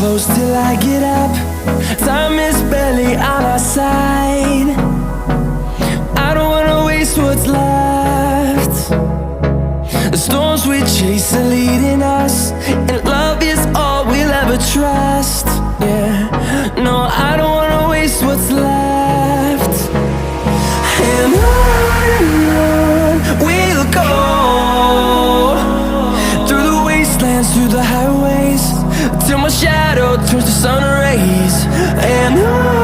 close till I get up. Time is barely on our side. I don't wanna waste what's left. The storms we chase are leading us, and love is all we'll ever trust. Yeah, no, I don't wanna waste what's left. And on we'll go, through the wastelands, through the highways, till my shadow turns to sun rays. And on